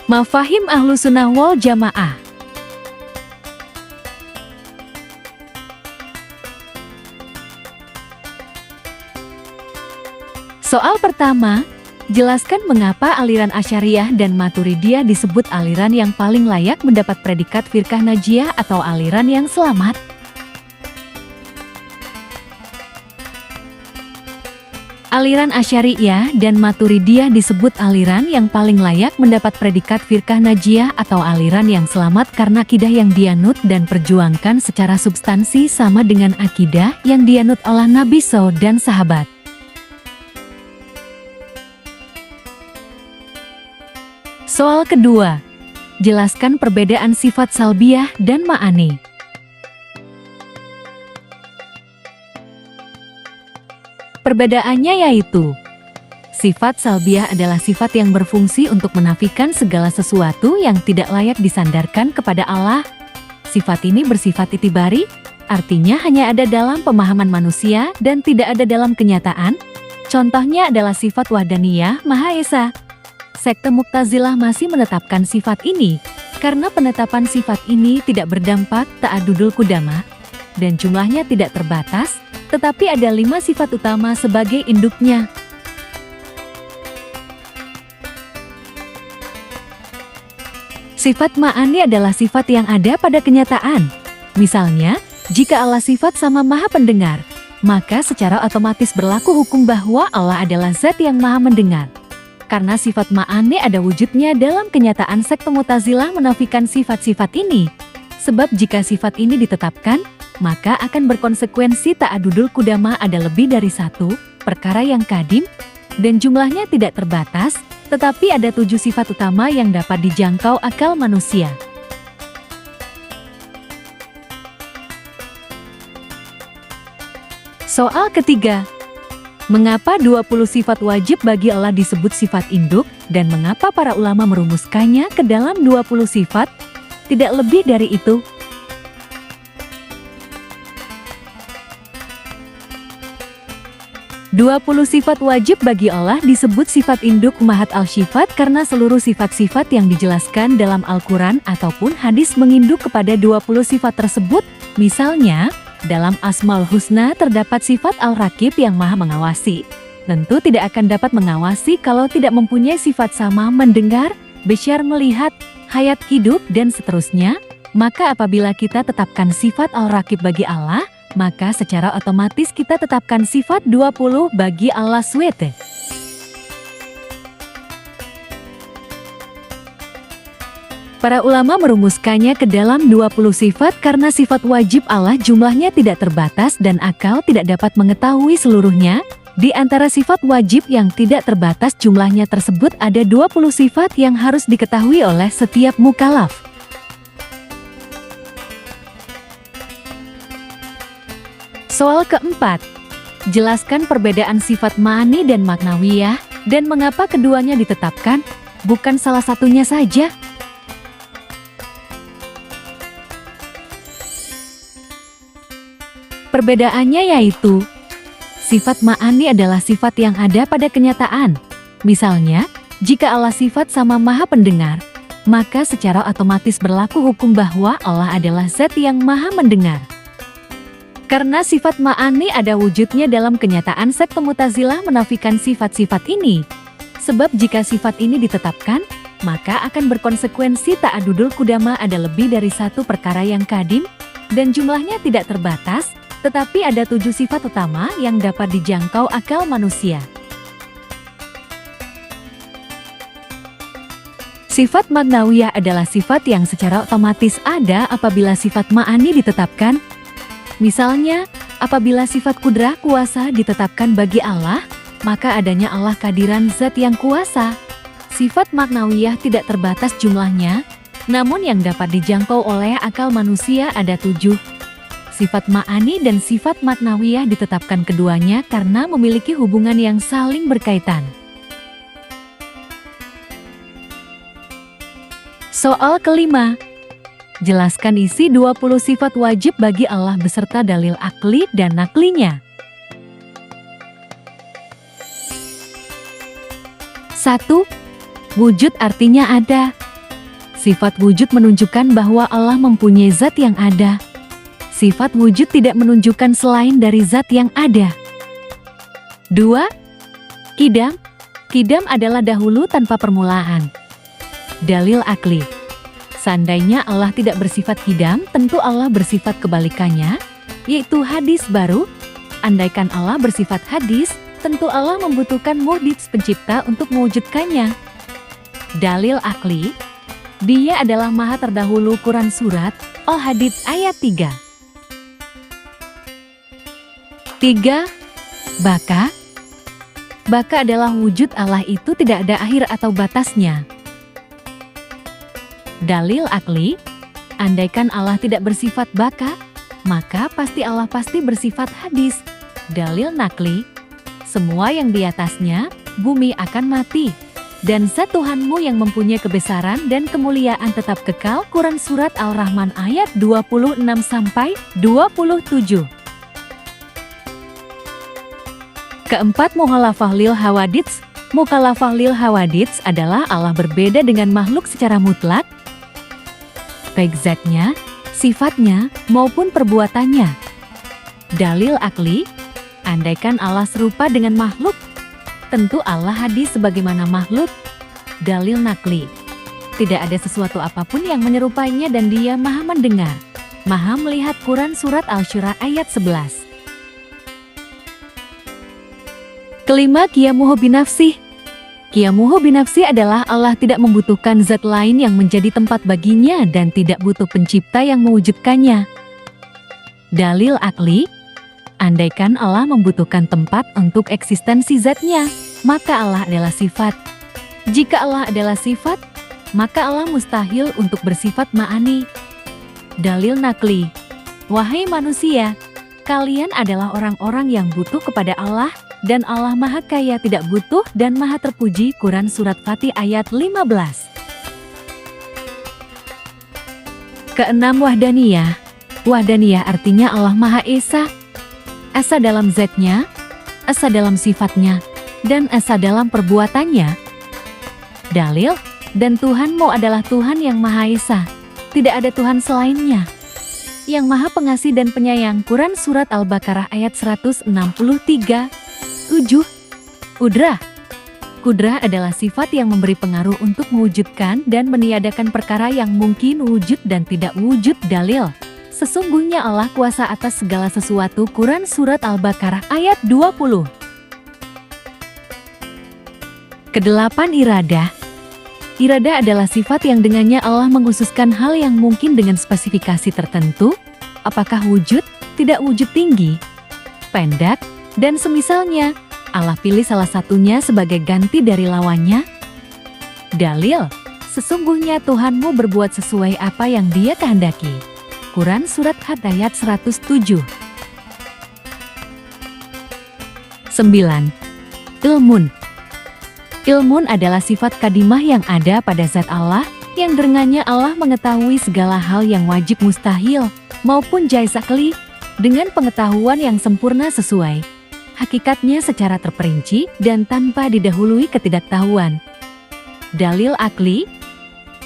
Mafahim Ahlussunnah wal Jamaah. Soal pertama, jelaskan mengapa aliran Asy'ariyah dan Maturidiyah disebut aliran yang paling layak mendapat predikat firqah najiyah atau aliran yang selamat. Aliran Asy'ariyah dan Maturidiyah disebut aliran yang paling layak mendapat predikat firqah najiyah atau aliran yang selamat karena akidah yang dianut dan perjuangkan secara substansi sama dengan akidah yang dianut oleh Nabi SAW dan sahabat. Soal kedua, jelaskan perbedaan sifat salbiyah dan ma'ani. Perbedaannya yaitu, sifat salbiyah adalah sifat yang berfungsi untuk menafikan segala sesuatu yang tidak layak disandarkan kepada Allah. Sifat ini bersifat itibari, artinya hanya ada dalam pemahaman manusia dan tidak ada dalam kenyataan. Contohnya adalah sifat wahdaniyah Maha Esa. Sekte Mu'tazilah masih menetapkan sifat ini, karena penetapan sifat ini tidak berdampak ta'adudul qudama, dan jumlahnya tidak terbatas, tetapi ada 5 sifat utama sebagai induknya. Sifat ma'ani adalah sifat yang ada pada kenyataan. Misalnya, jika Allah sifat sama Maha Pendengar, maka secara otomatis berlaku hukum bahwa Allah adalah zat yang Maha Mendengar. Karena sifat ma'ani ada wujudnya dalam kenyataan, sekte Mu'tazilah menafikan sifat-sifat ini. Sebab jika sifat ini ditetapkan, maka akan berkonsekuensi ta'adudul qudama ada lebih dari 1 perkara yang kadim, dan jumlahnya tidak terbatas, tetapi ada 7 sifat utama yang dapat dijangkau akal manusia. Soal ketiga, mengapa 20 sifat wajib bagi Allah disebut sifat induk, dan mengapa para ulama merumuskannya ke dalam 20 sifat, tidak lebih dari itu? Dua 20 sifat wajib bagi Allah disebut sifat induk mahat al-sifat karena seluruh sifat-sifat yang dijelaskan dalam Al-Quran ataupun hadis menginduk kepada 20 sifat tersebut. Misalnya, dalam Asmaul Husna terdapat sifat Al-Raqib yang Maha Mengawasi. Tentu tidak akan dapat mengawasi kalau tidak mempunyai sifat sama mendengar, besyar melihat, hayat hidup, dan seterusnya. Maka apabila kita tetapkan sifat Al-Raqib bagi Allah, maka secara otomatis kita tetapkan sifat 20 bagi Allah SWT. Para ulama merumuskannya ke dalam 20 sifat karena sifat wajib Allah jumlahnya tidak terbatas dan akal tidak dapat mengetahui seluruhnya. Di antara sifat wajib yang tidak terbatas jumlahnya tersebut ada 20 sifat yang harus diketahui oleh setiap mukallaf. Soal keempat, jelaskan perbedaan sifat ma'ani dan maknawiyah dan mengapa keduanya ditetapkan, bukan salah satunya saja. Perbedaannya yaitu, sifat ma'ani adalah sifat yang ada pada kenyataan. Misalnya, jika Allah sifat sama Maha Pendengar, maka secara otomatis berlaku hukum bahwa Allah adalah zat yang Maha Mendengar. Karena sifat ma'ani ada wujudnya dalam kenyataan, sekte Mu'tazilah menafikan sifat-sifat ini. Sebab jika sifat ini ditetapkan, maka akan berkonsekuensi ta'adudul qudama ada lebih dari 1 perkara yang kadim, dan jumlahnya tidak terbatas, tetapi ada 7 sifat utama yang dapat dijangkau akal manusia. Sifat maknawiyah adalah sifat yang secara otomatis ada apabila sifat ma'ani ditetapkan. Misalnya, apabila sifat kudrah kuasa ditetapkan bagi Allah, maka adanya Allah kadiran zat yang kuasa. Sifat maknawiyah tidak terbatas jumlahnya, namun yang dapat dijangkau oleh akal manusia ada 7. Sifat ma'ani dan sifat maknawiyah ditetapkan keduanya karena memiliki hubungan yang saling berkaitan. Soal kelima, jelaskan isi 20 sifat wajib bagi Allah beserta dalil akli dan naklinya. 1. Wujud artinya ada. Sifat wujud menunjukkan bahwa Allah mempunyai zat yang ada. Sifat wujud tidak menunjukkan selain dari zat yang ada. 2. Qidam. Qidam adalah dahulu tanpa permulaan. Dalil akli. Seandainya Allah tidak bersifat qidam, tentu Allah bersifat kebalikannya, yaitu hadis baru. Andaikan Allah bersifat hadis, tentu Allah membutuhkan muhdits pencipta untuk mewujudkannya. Dalil akli. Dia adalah maha terdahulu. Quran Surat Al-Hadid ayat 3. 3. Baka. Baka adalah wujud Allah, itu tidak ada akhir atau batasnya. Dalil akli. Andaikan Allah tidak bersifat baka, maka pasti Allah pasti bersifat hadis. Dalil nakli. Semua yang di atasnya, bumi akan mati. Dan zat Tuhanmu yang mempunyai kebesaran dan kemuliaan tetap kekal. Quran Surat Al-Rahman ayat 26-27. Keempat, mukhalafah lil hawadits. Mukhalafah lil hawadits adalah Allah berbeda dengan makhluk secara mutlak, baik zatnya, sifatnya, maupun perbuatannya. Dalil akli. Andaikan Allah serupa dengan makhluk, tentu Allah hadis sebagaimana makhluk. Dalil nakli. Tidak ada sesuatu apapun yang menyerupainya dan dia maha mendengar, maha melihat. Quran Surat Al-Syura ayat 11. Kelima, qiyamuhu binafsih. Qiyamuhu binafsih adalah Allah tidak membutuhkan zat lain yang menjadi tempat baginya dan tidak butuh pencipta yang mewujudkannya. Dalil akli. Andaikan Allah membutuhkan tempat untuk eksistensi zatnya, maka Allah adalah sifat. Jika Allah adalah sifat, maka Allah mustahil untuk bersifat ma'ani. Dalil nakli. Wahai manusia, kalian adalah orang-orang yang butuh kepada Allah, dan Allah maha kaya, tidak butuh dan maha terpuji. Quran Surat Fatih ayat 15. Keenam, wahdaniyah. Wahdaniyah artinya Allah maha esa. Esa dalam zatnya, esa dalam sifatnya, dan esa dalam perbuatannya. Dalil, dan Tuhanmu adalah Tuhan yang maha esa. Tidak ada Tuhan selainnya, yang maha pengasih dan penyayang. Quran Surat Al-Baqarah ayat 163. 7. Kudrah. Kudrah adalah sifat yang memberi pengaruh untuk mewujudkan dan meniadakan perkara yang mungkin wujud dan tidak wujud. Dalil, sesungguhnya Allah kuasa atas segala sesuatu. Quran Surat Al-Baqarah ayat 20. Kedelapan, iradah. Iradah adalah sifat yang dengannya Allah mengkhususkan hal yang mungkin dengan spesifikasi tertentu, apakah wujud, tidak wujud, tinggi, pendek, dan semisalnya. Allah pilih salah satunya sebagai ganti dari lawannya. Dalil, sesungguhnya Tuhanmu berbuat sesuai apa yang Dia kehendaki. Quran Surat Had ayat 107. 9. Ilmun. Ilmun adalah sifat kadimah yang ada pada zat Allah, yang dengannya Allah mengetahui segala hal yang wajib, mustahil, maupun jaiz akli, dengan pengetahuan yang sempurna sesuai hakikatnya secara terperinci dan tanpa didahului ketidaktahuan. Dalil akli.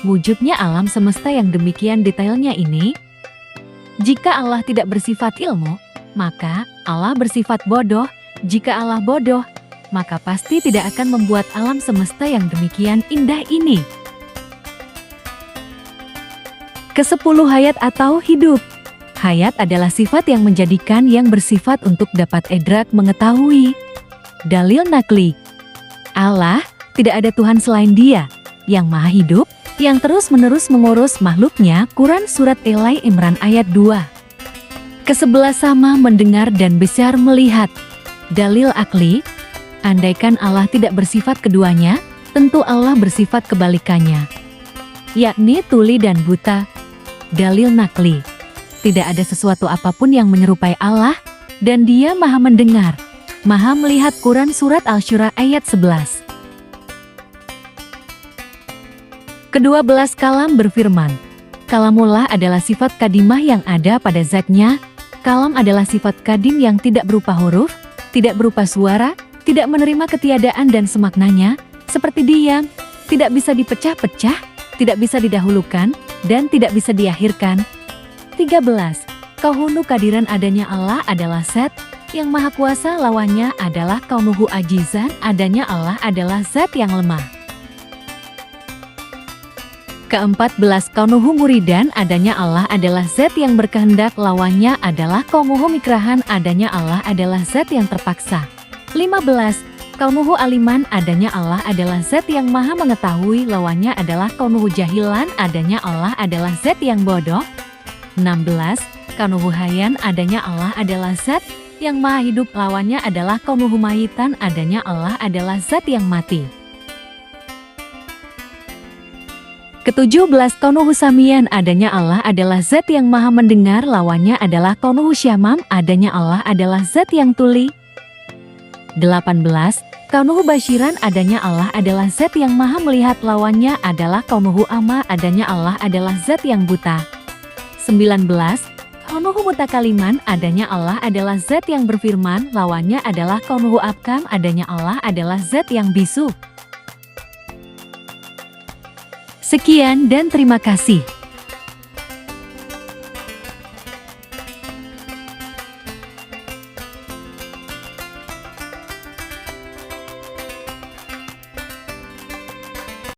Wujudnya alam semesta yang demikian detailnya ini. Jika Allah tidak bersifat ilmu, maka Allah bersifat bodoh. Jika Allah bodoh, maka pasti tidak akan membuat alam semesta yang demikian indah ini. Ke-10, hayat atau hidup. Hayat adalah sifat yang menjadikan yang bersifat untuk dapat edrak, mengetahui. Dalil nakli. Allah, tidak ada Tuhan selain Dia, yang maha hidup, yang terus-menerus mengurus makhluknya. Quran Surat Ali Imran ayat 2. Ke-11, sama, mendengar dan besar, melihat. Dalil akli. Andaikan Allah tidak bersifat keduanya, tentu Allah bersifat kebalikannya, yakni tuli dan buta. Dalil nakli. Tidak ada sesuatu apapun yang menyerupai Allah, dan Dia maha mendengar, maha melihat. Quran Surat Al-Syura ayat 11. Ke-12, kalam, berfirman. Kalamullah adalah sifat kadimah yang ada pada zatnya. Kalam adalah sifat kadim yang tidak berupa huruf, tidak berupa suara, tidak menerima ketiadaan dan semaknanya, seperti diam, tidak bisa dipecah-pecah, tidak bisa didahulukan, dan tidak bisa diakhirkan. 13. Kauhunu kadiran adanya Allah adalah Zat yang Maha Kuasa, lawannya adalah kaunuhu ajizan, adanya Allah adalah Zat yang lemah. Ke-14 kaunuhu muridan, adanya Allah adalah Zat yang berkehendak, lawannya adalah kaunuhu mikrahan, adanya Allah adalah Zat yang terpaksa. 15. Kaunuhu aliman, adanya Allah adalah Zat yang Maha mengetahui, lawannya adalah kaunuhu jahilan, adanya Allah adalah Zat yang bodoh. 16. Kaunuhu hayan, adanya Allah adalah Zat yang Maha hidup, lawannya adalah kaunuhu mayitan, adanya Allah adalah Zat yang mati. Ke-17 kaunuhu samian, adanya Allah adalah Zat yang Maha mendengar, lawannya adalah kaunuhu syamam, adanya Allah adalah Zat yang tuli. 18 kaunuhu basyiran, adanya Allah adalah Zat yang Maha melihat, lawannya adalah kaunuhu ama, adanya Allah adalah Zat yang buta. 19 kaunuhu mutakaliman, adanya Allah adalah Zat yang berfirman, lawannya adalah kaunuhu abkam, adanya Allah adalah Zat yang bisu. Sekian dan terima kasih.